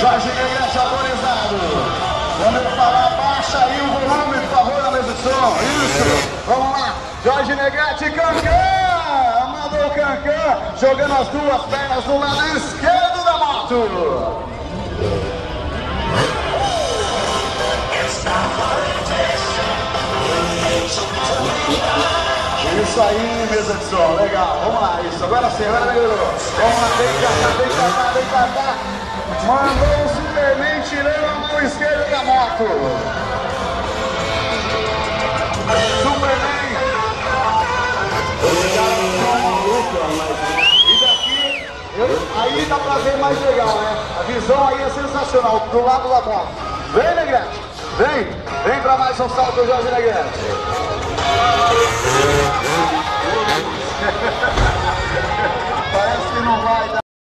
Jorge Negrete autorizado. Quando eu falar, baixa aí o volume, por favor, na mesa de som. Isso. Vamos lá. Jorge Negrete, Cancan. Mandou o Cancan, jogando as duas pernas no lado esquerdo da moto. Isso aí, mesa de som, legal, vamos lá, isso, agora sim, agora melhorou. Vamos lá, vem cá, vem cá, vem cá. Mandou o Superman tirando a mão esquerda da moto. Superman. E daqui, aí dá pra ver mais legal, né? A visão aí é sensacional, do lado da moto. Vem, Negrete, vem pra mais um salto, Jorge Negrete. Parece que não vai dar.